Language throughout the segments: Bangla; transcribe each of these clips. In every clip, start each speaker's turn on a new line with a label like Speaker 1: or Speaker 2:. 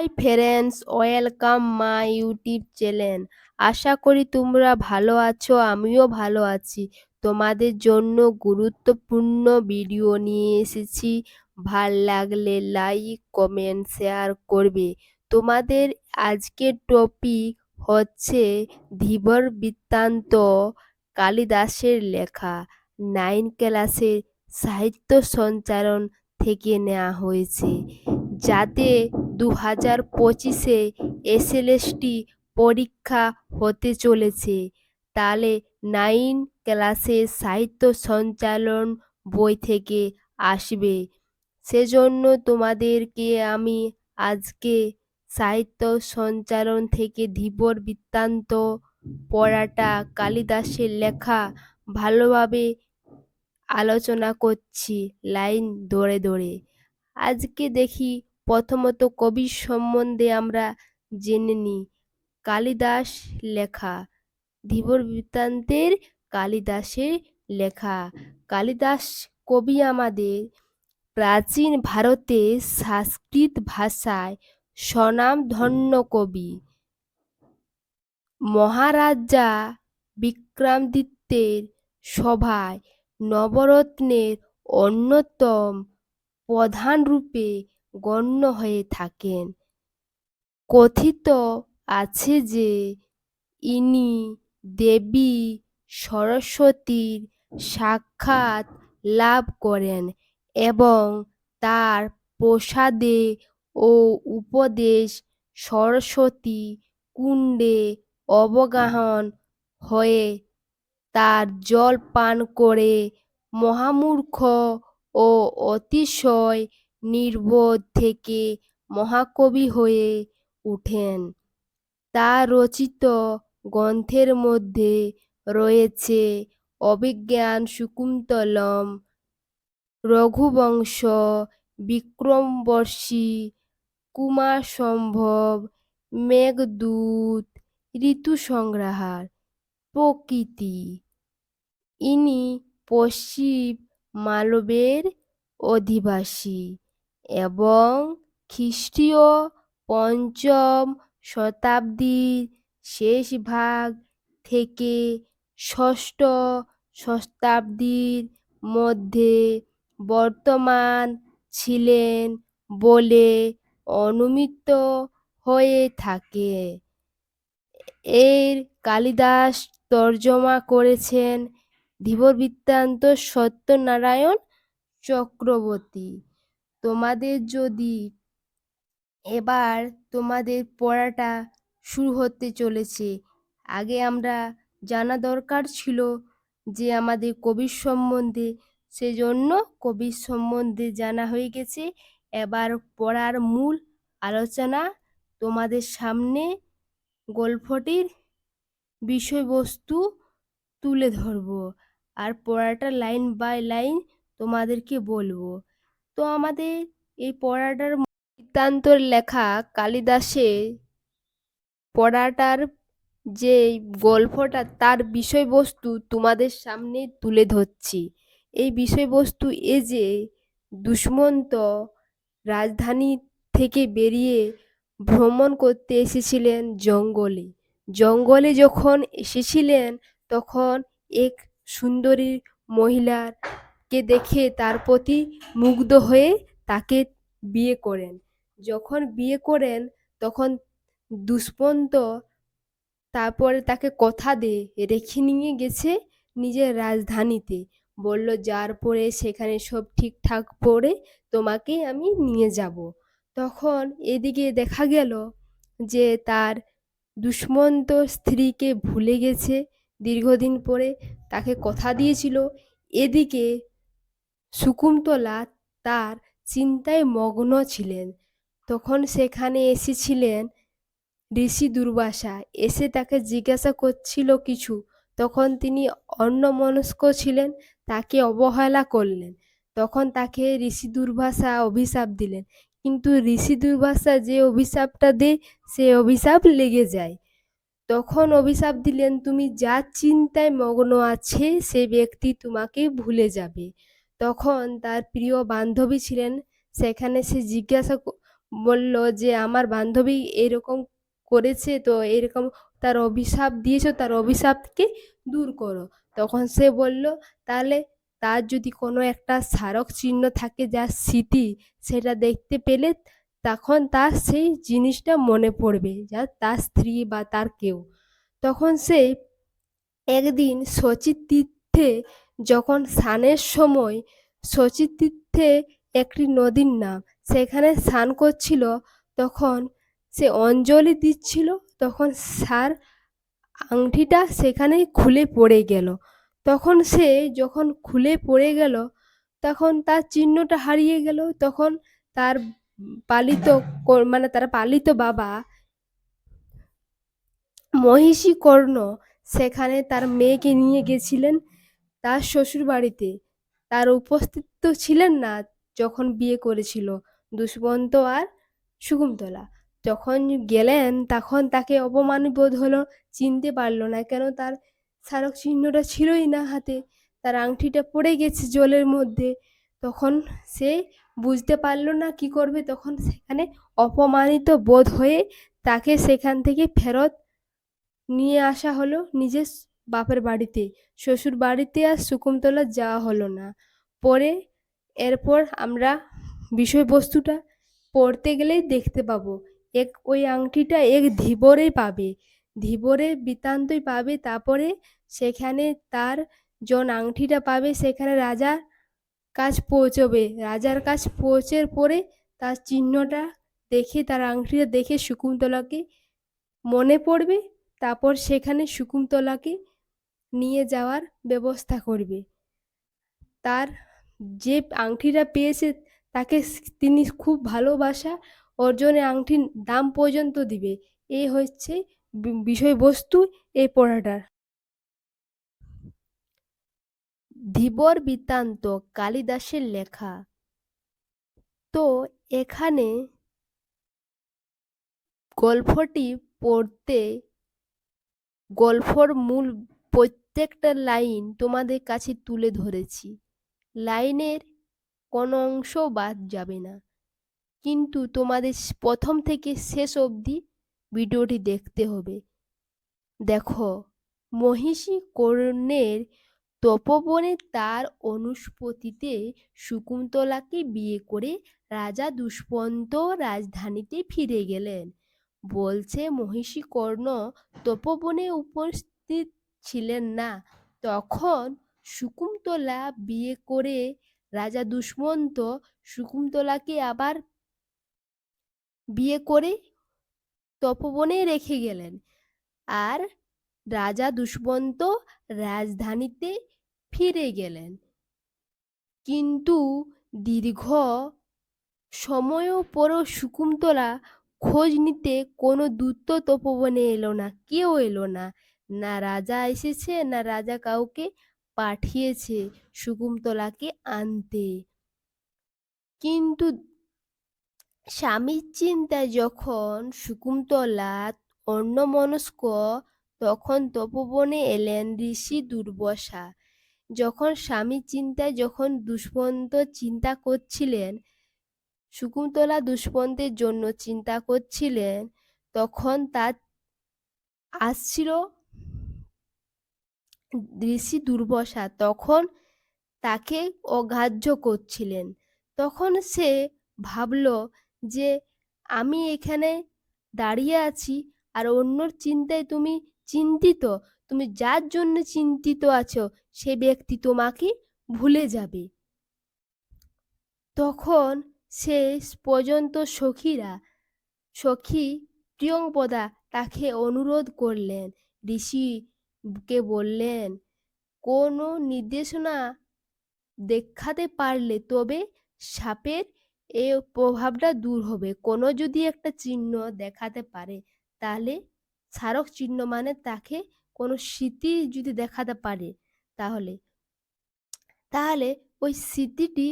Speaker 1: High friends, welcome my YouTube channel. আশা করি তোমরা ভালো আছো, আমিও ভালো আছি। তোমাদের জন্য গুরুত্বপূর্ণ ভিডিও নিয়ে এসেছি। ভাল লাগলে লাইক, কমেন্ট, শেয়ার করবে। তোমাদের আজকের টপিক হচ্ছে ধীবর বৃত্তান্ত, কালিদাসের লেখা। 9 ক্লাসের সাহিত্য সঞ্চারণ থেকে নেওয়া হয়েছে, যাতে 2025-এ এসএলএসটি পরীক্ষা হতে চলেছে। তাহলে 9 ক্লাসের সাহিত্য সঞ্চালন বই থেকে আসবে। সেজন্য তোমাদেরকে আমি আজকে সাহিত্য সঞ্চালন থেকে ধীবর বৃত্তান্ত পড়াটা, কালিদাসের লেখা, ভালোভাবে আলোচনা করছি লাইন ধরে ধরে। আজকে দেখি প্রথমত কবির সম্বন্ধে আমরা জেনে নিই। কালিদাস লেখা, ধীবর বৃত্তান্তের কালিদাসের লেখা। কালিদাস কবি আমাদের প্রাচীন ভারতে সংস্কৃত ভাষায় স্বনামধন্য কবি। মহারাজা বিক্রমাদিত্যের সভায় নবরত্নের অন্যতম প্রধান রূপে গণ্য হয়ে থাকেন। কথিত আছে যে ইনি দেবী সরস্বতীর সাক্ষাৎ লাভ করেন এবং তার প্রসাদে ও উপদেশ সরস্বতী কুণ্ডে অবগাহন হয়ে তার জল পান করে মহামূর্খ ও অতিশয় নির্বোধ থেকে মহাকবি হয়ে উঠেন। তার রচিত গ্রন্থের মধ্যে রয়েছে অভিজ্ঞান শাকুন্তলম, রঘুবংশ, বিক্রমবর্ষী, কুমারসম্ভব, মেঘদূত, ঋতুসংহার প্রভৃতি। ইনি পশ্চিম মালবের অধিবাসী এবং খ্রিস্টীয় 5ম শতাব্দীর শেষভাগ থেকে 6ষ্ঠ শতাব্দীর মধ্যে বর্তমান ছিলেন বলে অনুমিত হয়ে থাকে। এর কালিদাস তর্জমা করেছেন ধীবর বৃত্তান্ত সত্যনারায়ণ চক্রবর্তী। তোমাদের যদি এবার তোমাদের পড়াটা শুরু হতে চলেছে। আগে আমরা জানা দরকার ছিল যে আমাদের কবির সম্বন্ধে, সেজন্য কবির সম্বন্ধে জানা হয়ে গেছে। এবার পড়ার মূল আলোচনা তোমাদের সামনে গল্পটির বিষয়বস্তু তুলে ধরবো আর পড়াটা লাইন বাই লাইন তোমাদেরকে বলবো। তো আমাদের এই পড়াটার বৃত্তান্তর লেখা কালিদাসের পড়াটার যে গল্পটা, তার বিষয়বস্তু তোমাদের সামনে তুলে ধরছি। এই বিষয়বস্তু যে দুষ্মন্ত রাজধানী থেকে বেরিয়ে ভ্রমণ করতে এসেছিলেন জঙ্গলে। জঙ্গলে যখন এসেছিলেন তখন এক সুন্দরী মহিলাকে দেখে তার প্রতি মুগ্ধ হয়ে তাকে বিয়ে করেন। যখন বিয়ে করেন তখন দুষ্মন্ত তারপরে তাকে কথা দিয়ে রেখে নিয়ে গেছে নিজের রাজধানীতে। বলল যার পরে সেখানে সব ঠিকঠাক পড়ে তোমাকে আমি নিয়ে যাব। তখন এদিকে দেখা গেল যে তার দুষ্মন্ত স্ত্রীকে ভুলে গেছে দীর্ঘদিন পরে, তাকে কথা দিয়েছিল। এদিকে শকুন্তলা তার চিন্তায় মগ্ন ছিলেন। তখন সেখানে এসেছিলেন ঋষি দুর্বাসা, এসে তাকে জিজ্ঞাসা করছিল কিছু। তখন তিনি অন্যমনস্ক ছিলেন, তাকে অবহেলা করলেন। তখন তাকে ঋষি দুর্বাসা অভিশাপ দিলেন, কিন্তু ঋষি দুর্বাসা যে অভিশাপটা দেয় সে অভিশাপ লেগে যায়। তখন অভিশাপ দিলেন, তুমি যার চিন্তায় মগ্ন আছে সে ব্যক্তি তোমাকে ভুলে যাবে। তখন তার প্রিয় বান্ধবী ছিলেন, সেখানে সে জিজ্ঞাসা বলল যে আমার বান্ধবী এরকম করেছে, তো এরকম তার অভিশাপ দিয়েছো, তার অভিশাপকে দূর করো। তখন সে বলল, তাহলে তার যদি কোনো একটা স্মারক চিহ্ন থাকে যার স্মৃতি, সেটা দেখতে পেলে তখন তার সেই জিনিসটা মনে পড়বে, যা তার স্ত্রী বা তার কেউ। তখন সে একদিন শচী তীর্থে যখন স্নানের সময়, শচী তীর্থে একটি নদীর নাম, সেখানে স্নান করছিল, তখন সে অঞ্জলি দিচ্ছিল, তখন তার আংটিটা সেখানেই খুলে পড়ে গেল। তখন সে যখন খুলে পড়ে গেল, তখন তার চিহ্নটা হারিয়ে গেল। তখন তার পালিত মানে তার পালিত বাবা মহিষী কর্ণ সেখানে তার মেয়েকে নিয়ে গেছিলেন তার শ্বশুর বাড়িতে। তার উপস্থিত তো ছিলেন না যখন বিয়ে করেছিল দুষ্মন্ত আর শকুন্তলা। যখন গেলেন তখন তাকে অপমান বোধ হলো, চিনতে পারলো না, কেন তার স্মারক চিহ্নটা ছিলই না হাতে, তার আংটিটা পড়ে গেছে জলের মধ্যে। তখন সে বুঝতে পারলো না কি করবে, তখন সেখানে অপমানিত বোধ হয়ে তাকে সেখান থেকে ফেরত নিয়ে আসা হলো নিজের বাপের বাড়িতে। শ্বশুর বাড়িতে আর শকুন্তলার যাওয়া হলো না। পরে এরপর আমরা বিষয়বস্তুটা পড়তে গেলেই দেখতে পাবো। ওই আংটিটা এক ধীবরে পাবে, ধীবরে বৃত্তান্তই পাবে। তারপরে সেখানে তার জন আংটিটা পাবে, সেখানে রাজার কাছ পৌঁছবে। রাজার কাছ পৌঁছের পরে তার চিহ্নটা দেখে, তার আংটিটা দেখে শকুন্তলাকে মনে পড়বে। তারপর সেখানে শকুন্তলাকে নিয়ে যাওয়ার ব্যবস্থা করবে। তার যে আংটিটা পেয়েছে তাকে তিনি খুব ভালোবাসা অর্জনে আংটির দাম পর্যন্ত দিবে। এই হচ্ছে বিষয়বস্তু এই পড়াটার। ধীবর বৃত্তান্ত কালিদাসের লেখা। তো এখানে গল্পটি পড়তে গল্পর মূল প্রত্যেকটা লাইন তোমাদের কাছে তুলে ধরেছি। লাইনের কোনো অংশ বাদ যাবে না, কিন্তু তোমাদের প্রথম থেকে শেষ অবধি ভিডিওটি দেখতে হবে। দেখো, মহিষী কর্ণের তপোবনে তার অনুস্পতিতে শকুন্তলাকে বিয়ে করে রাজা দুষ্মন্ত রাজধানীতে ফিরে গেলেন। বলছে মহিষী কর্ণ তপোবনে উপস্থিত ছিলেন না, তখন শকুন্তলা বিয়ে করে রাজা দুষ্মন্ত শকুন্তলাকে আবার বিয়ে করে তপোবনে রেখে গেলেন। আর রাজা দুষ্মন্ত রাজধানীতে ফিরে গেলেন। কিন্তু দীর্ঘ সময়ও পরও শকুন্তলা খোঁজ নিতে কোনো দূত তপোবনে এলো না, কেউ এলো না। না রাজা এসেছে, না রাজা কাউকে পাঠিয়েছে শকুন্তলাকে আনতে। কিন্তু স্বামীর চিন্তায় যখন শকুন্তলা অন্যমনস্ক, তখন তপোবনে এলেন ঋষি দুর্বাসা। যখন স্বামীর চিন্তায় যখন দুষ্মন্ত চিন্তা করছিলেন, শকুন্তলা দুষ্মন্তের জন্য চিন্তা করছিলেন, তখন তার আসছিল ঋষি দুর্বাসা, তখন তাকে অগ্রাহ্য করছিলেন। তখন সে ভাবল যে আমি এখানে দাঁড়িয়ে আছি আর অন্যর চিন্তায় তুমি চিন্তিত, তুমি যার জন্য চিন্তিত আছো সে ব্যক্তি তোমাকে ভুলে যাবে। তখন শেষ পর্যন্ত সখী প্রিয়ংবদা তাকে অনুরোধ করলেন, ঋষিকে বললেন, কোনো নির্দেশনা দেখাতে পারলে তবে সাপের এই প্রভাবটা দূর হবে। কোনো যদি একটা চিহ্ন দেখাতে পারে, তাহলে স্মারক চিহ্ন মানে তাকে কোনো স্মৃতি যদি দেখাতে পারে, তাহলে তাহলে ওই স্মৃতিটি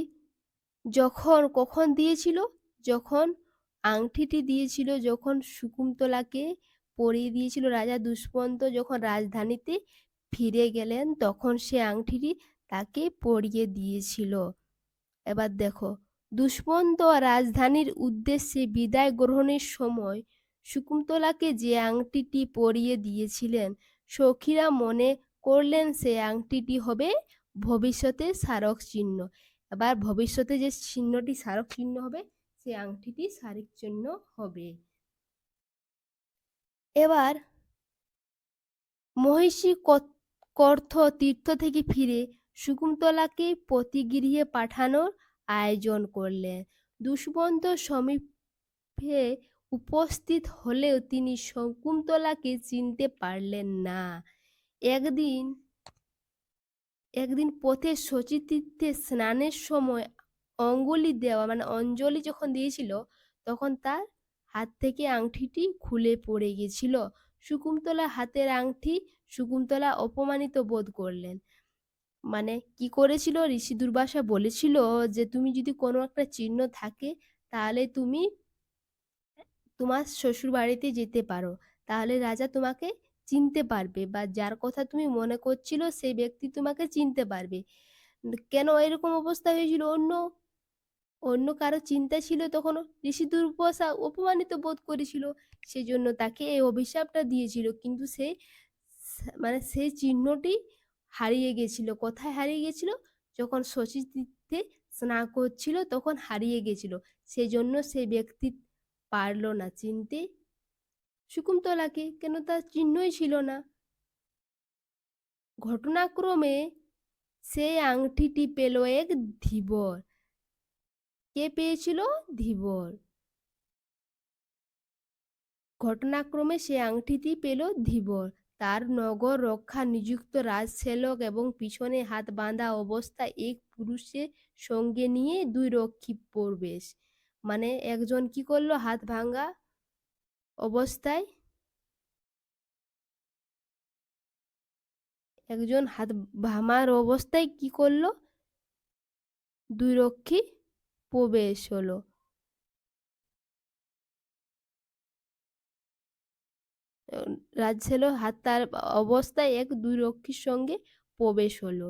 Speaker 1: কখন দিয়েছিল, যখন আংটিটি দিয়েছিল, যখন শকুন্তলাকে পরিয়ে দিয়েছিল রাজা দুষ্মন্ত, যখন রাজধানীতে ফিরে গেলেন তখন সে আংটিটি তাকে পরিয়ে দিয়েছিল। এবার দেখো, দুষ্মন্ত রাজধানীর উদ্দেশ্যে বিদায় গ্রহণের সময় শকুন্তলাকে যে আংটিটি পরিয়ে দিয়েছিলেন, সখীরা মনে করলেন সে আংটিটি হবে ভবিষ্যতের স্মারক চিহ্ন। এবার ভবিষ্যতে যে চিহ্নটি স্মারক চিহ্ন হবে, সে আংটিটি স্মারক চিহ্ন হবে। এবার মহিষী কর্থ তীর্থ থেকে ফিরে শকুন্তলাকে পতিগৃহে পাঠানোর আয়োজন করলেন। দুষ্মন্ত সমীপে উপস্থিত হলেও তিনি শকুন্তলাকে চিনতে পারলেন না। একদিন একদিন পথে শচীতীর্থে স্নানের সময় অঙ্গুলি দেওয়া অঞ্জলি যখন দিয়েছিল, তখন তার হাত থেকে আংটিটি খুলে পড়ে গেছিল। শকুন্তলা হাতের আংটি, শকুন্তলা অপমানিত বোধ করলেন। কি করেছিল, ঋষি দুর্বাসা বলেছিল যে তুমি যদি কোনো একটা চিহ্ন থাকে, তাহলে তুমি তোমার শ্বশুর বাড়িতে যেতে পারো, তাহলে রাজা তোমাকে চিনতে পারবে, বা যার কথা তুমি মনে করছিল সেই ব্যক্তি তোমাকে চিনতে পারবে। কেন এরকম অবস্থা হয়েছিল, অন্য অন্য কারো চিন্তা ছিল, তখন ঋষি দুর্বাসা অপমানিত বোধ করেছিল, সেজন্য তাকে এই অভিশাপটা দিয়েছিল। কিন্তু সে সেই চিহ্নটি হারিয়ে গেছিল। কোথায় হারিয়ে গেছিল? যখন শচী তীর্থে স্নান করছিল তখন হারিয়ে গেছিল। সেজন্য সেই ব্যক্তি পারল না চিনতে শকুন্তলাকে, কেন তার চিহ্নই ছিল না। ঘটনাক্রমে সেই আংটিটি পেল এক ধীবর। কে পেয়েছিল? ধীবর। ঘটনাক্রমে সে আংটিটি পেল ধীবর। তার নগর রক্ষা নিযুক্ত রাজসেবক এবং পিছনে হাত বাঁধা অবস্থায় এক পুরুষের সঙ্গে নিয়ে দুই রক্ষী প্রবেশ। একজন কি করলো, হাত ভাঙা অবস্থায়, একজন হাত ভাঙার অবস্থায় কি করলো, দুই রক্ষী প্রবেশ হলো। রাজসেবক হাত তার অবস্থায় দুই রক্ষীর সঙ্গে প্রবেশ হলো।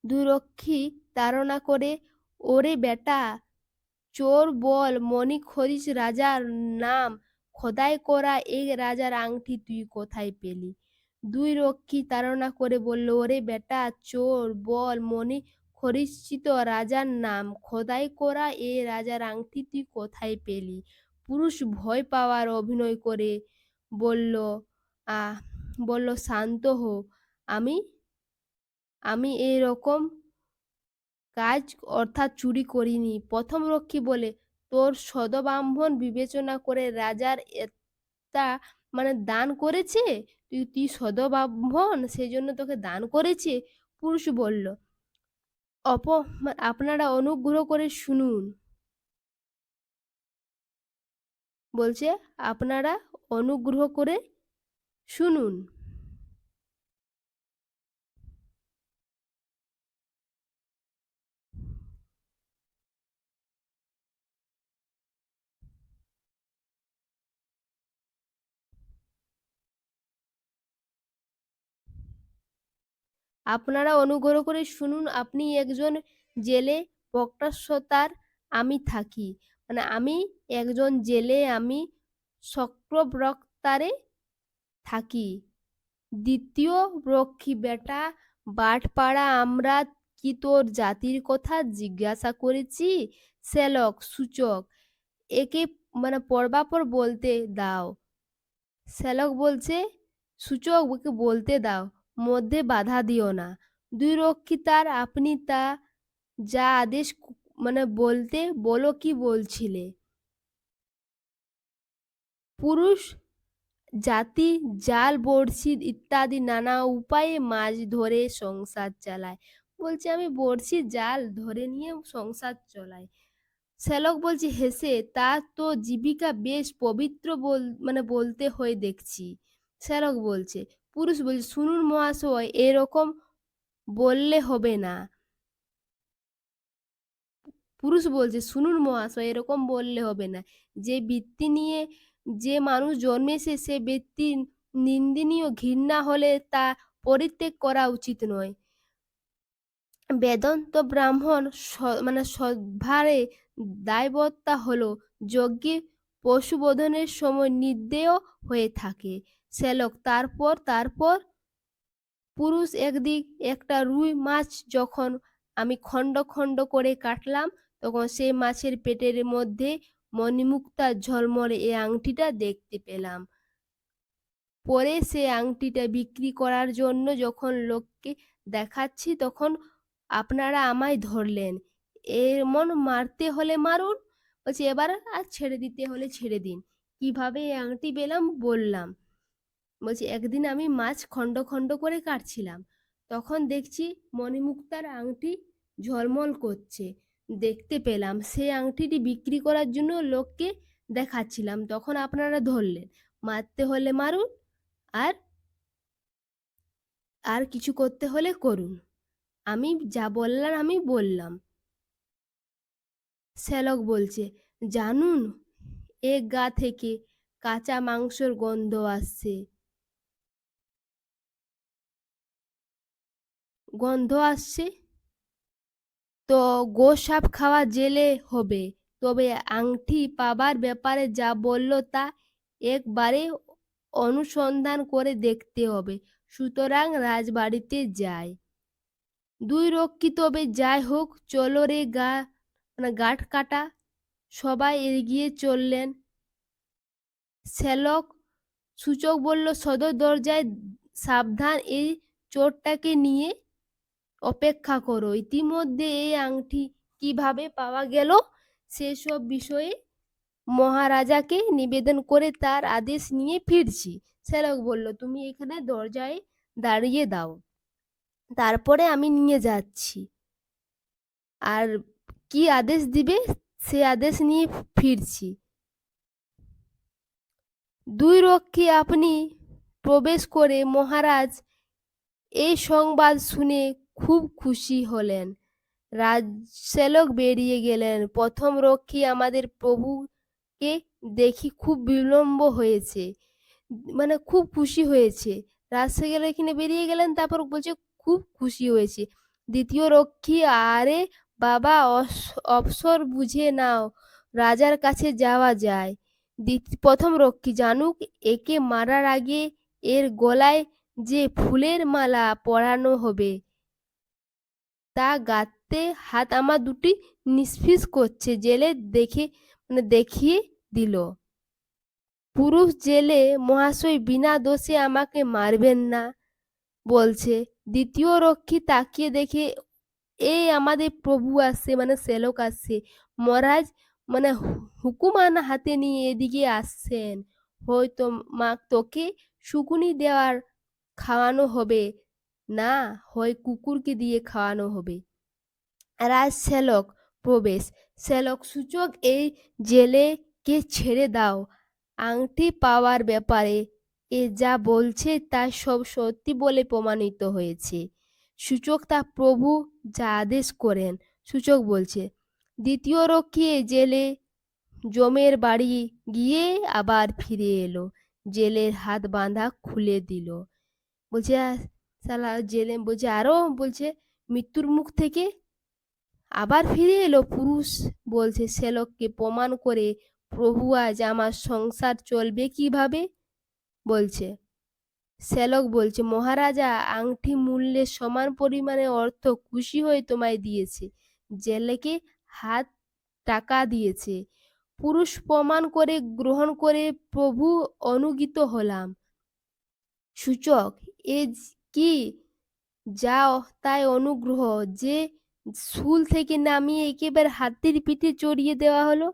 Speaker 1: দুই রক্ষী তাড়না করে, ওরে বেটা চোর, বল মণি খরিস রাজার নাম খোদাই করা এই রাজার আংটি তুই কোথায় পেলি? দুই রক্ষী তাড়না করে বলল, ওরে বেটা চোর, বল মণি খরিচিত রাজার নাম খোদাই করা এই রাজার আংটি তুই কোথায় পেলি? পুরুষ ভয় পাওয়ার অভিনয় করে বলল, আহ বলল শান্ত হো, আমি আমি এই রকম কাজ অর্থাৎ চুরি করিনি। প্রথম রক্ষী বলে, তোর সদব্রাহ্মণ বিবেচনা করে রাজার এটা দান করেছে, তুই সদব্রাহ্মণ সেই জন্য তোকে দান করেছে। পুরুষ বলল, আপনারা অনুগ্রহ করে শুনুন, বলছে আপনারা অনুগ্রহ করে শুনুন। আপনারা অনুগ্রহ করে শুনুন, আপনি একজন জেলে বক্রসতার, আমি থাকি, আমি একজন জেলে, আমি চক্রবক্তারে থাকি। দ্বিতীয় রক্ষী, বেটা বাটপাড়া, আমরা কি তোর জাতির কথা জিজ্ঞাসা করেছি? শ্যালক সূচক, একে পরবাপর বলতে দাও। শ্যালক বলছে, সূচক ওকে বলতে দাও, মধ্যে বাধা দিও না। দুই রক্ষী তার, আপনি তা যা আদেশ বলতে বলো, কি বলছিলে? পুরুষ জাতি জাল, বড়শি ইত্যাদি নানা উপায়ে মাছ ধরে সংসার চালায়। বলছে আমি বড়শি জাল ধরে নিয়ে সংসার চলাই। শ্যালক বলছে হেসে, তার তো জীবিকা বেশ পবিত্র বলতে হয় দেখছি। শ্যালক বলছে, পুরুষ বলছে, শুনুন মহাশয়, এরকম বললে হবে না। পুরুষ বলছে, শুনুন মহাশয়, এরকম বললে হবে না। যে বৃত্তি নিয়ে যে মানুষ জন্মেছে, সে বৃত্তি নিন্দনীয়, ঘৃণা হলে তা পরিত্যাগ করা উচিত নয়। বেদান্ত ব্রাহ্মণ মানে সদ্ভারে দায়বত্তা হলো যজ্ঞে পশুবধনের সময় নির্দেয় হয়ে থাকে। শ্যালক তারপর পুরুষ একদিক একটা রুই মাছ যখন আমি খণ্ড খণ্ড করে কাটলাম, তখন সেই মাছের পেটের মধ্যে মণিমুক্তা ঝলমলে এই আংটিটা দেখতে পেলাম। পরে সে আংটিটা বিক্রি করার জন্য যখন লোককে দেখাচ্ছি, তখন আপনারা আমায় ধরলেন। এমন মারতে হলে মারুন। বলছে এবার আর ছেড়ে দিতে হলে ছেড়ে দিন। কিভাবে এই আংটি পেলাম বললাম। বলছি একদিন আমি মাছ খণ্ড খণ্ড করে কাটছিলাম, তখন দেখছি মণিমুক্তার আংটি ঝলমল করছে, দেখতে পেলাম। সেই আংটিটি বিক্রি করার জন্য লোককে দেখাচ্ছিলাম, তখন আপনারা ধরলেন। মারতে হলে মারুন, আর আর কিছু করতে হলে করুন। আমি যা বললাম আমি বললাম। শ্যালক বলছে, জানুন, এ গা থেকে কাঁচা মাংসর গন্ধ আসছে। গন্ধ আসছে তো গোসাপ খাওয়া জেলে হবে। তবে আংটি পাবার ব্যাপারে যা বলল তা একবারে অনুসন্ধান করে দেখতে হবে। সুতরাং রাজবাড়িতে যাই। দুই রক্ষী তবে যাই হোক, চলো রে গাঁট কাটা। সবাই এগিয়ে চললেন। শ্যালক সূচক বলল, সদর দরজায় সাবধান, এই চোরটাকে নিয়ে অপেক্ষা করো। ইতিমধ্যে এই আংটি কিভাবে পাওয়া গেল সেসব বিষয়ে মহারাজাকে নিবেদন করে তার আদেশ নিয়ে ফিরছি। শ্যালক বলল, তুমি এখানে দরজায় দাঁড়িয়ে দাও, তারপরে আমি নিয়ে যাচ্ছি। আর কি আদেশ দিবে সে আদেশ নিয়ে ফিরছি। দুই রক্ষী আপনি প্রবেশ করে মহারাজ এই সংবাদ শুনে খুব খুশি হলেন। রাজসেবক বেরিয়ে গেলেন। প্রথম রক্ষী, আমাদের প্রভুকে দেখি খুব বিলম্ব হয়েছে, মানে খুব খুশি হয়েছে। রাজসেবক এখানে বেরিয়ে গেলেন, তারপর বলছে খুব খুশি হয়েছে। দ্বিতীয় রক্ষী, আরে বাবা, অবসর বুঝে নাও, রাজার কাছে যাওয়া যায়। প্রথম রক্ষী, জানুক, একে মারার আগে এর গলায় যে ফুলের মালা পরানো হবে তা গাঁথতে হাত আমার দুটি নিষ্ফিস করছে। জেলে দেখিয়ে দিল। পুরুষ জেলে মহাশয়, বিনা দোষে আমাকে মারবেন না বলছে। দ্বিতীয় রক্ষী তাকিয়ে দেখে এই আমাদের প্রভু আসছে, মানে শ্যালক আসছে। মহারাজ মানে হুকুমান হাতে নিয়ে এদিকে আসছেন। হয়তো মা তোকে শুকুনি দেওয়ার খাওয়ানো হবে, না হয় কুকুরকে দিয়ে খাওয়ানো হবে। রাজসেবক প্রবেশ। শ্যালক সূচক, এই জেলেকে ছেড়ে দাও। আংটি পাওয়ার ব্যাপারে এ যা বলছে তা সব সত্যি বলে প্রমাণিত হয়েছে। সূচক, তা প্রভু যা আদেশ করেন। সূচক বলছে। দ্বিতীয় রক্ষী জেলে জমের বাড়ি গিয়ে আবার ফিরে এলো। জেলের হাত বাঁধা খুলে দিল। বলছে সালা জেলে বলছে, আরো বলছে মৃত্যুর মুখ থেকে আবার ফিরে এলো। পুরুষ বলছে শ্যালককে প্রমাণ করে, প্রভু আজ আমার সংসার চলবে কিভাবে বলছে। শ্যালক বলছে, মহারাজা আংটি মূল্যের সমান পরিমাণে অর্থ খুশি হয়ে তোমায় দিয়েছে। জেলেকে হাত টাকা দিয়েছে। পুরুষ প্রমাণ করে গ্রহণ করে প্রভু অনুগত হলাম। সূচক, এ কি যা তাই অনুগ্রহ যে শুল থেকে নামিয়ে একেবারে হাতির পিঠে চড়িয়ে দেওয়া হলো।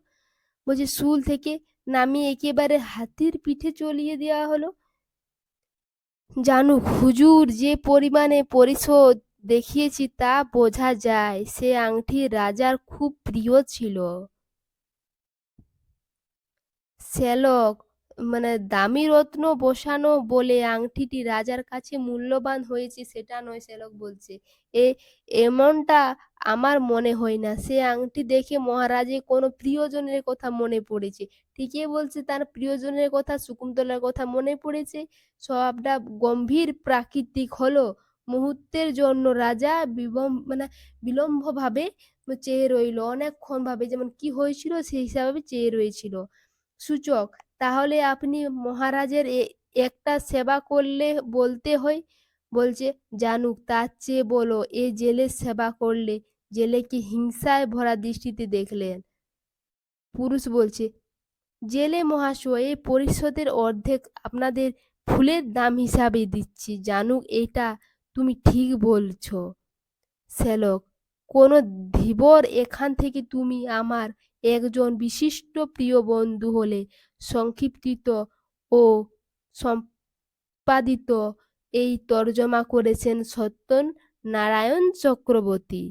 Speaker 1: বলছে শুল থেকে নামিয়ে একেবারে হাতির পিঠে চড়িয়ে দেওয়া হলো। জানুক হুজুর, যে পরিমাণে পরিশোধ দেখিয়েছি তা বোঝা যায় সে আংটি রাজার খুব প্রিয় ছিল। শ্যালক, মানে দামি রত্ন বসানো বলে আংটিটি রাজার কাছে মূল্যবান হয়েছে সেটা নয়। শ্যালক বলছে, এ এমনটা আমার মনে হয় না। সে আংটি দেখে মহারাজের কোনো প্রিয়জনের কথা মনে পড়েছে। ঠিকই বলছে, তার প্রিয়জনের কথা, শকুন্তলার কথা মনে পড়েছে। সবটা গম্ভীর প্রাকৃতিক হলো। মুহূর্তের জন্য রাজা বিলম্বভাবে চেয়ে রইল, অনেকক্ষণ ভাবে, যেমন কি হয়েছিল সেই হিসাবে চেয়ে রয়েছিল। সূচক: তাহলে আপনি মহারাজের একটা সেবা করলে বলতে হয়। বলছে, জানুক, তার চেয়ে বলো এ জেলের সেবা করলে। জেলে কি হিংসায় ভরা দৃষ্টিতে দেখলেন। পুরুষ বলছে, জেলে মহাশয়, এই পরিষদের অর্ধেক আপনাদের ফুলের দাম হিসাবে দিচ্ছি, জানুক এটা তুমি ঠিক বলছ। শ্যালক: কোন ধীবর এখান থেকে তুমি আমার একজন বিশিষ্ট প্রিয় বন্ধু হলে সংক্ষিপ্ত ও সম্পাদিত এই তর্জমা করেছেন সত্যনারায়ণ চক্রবর্তী।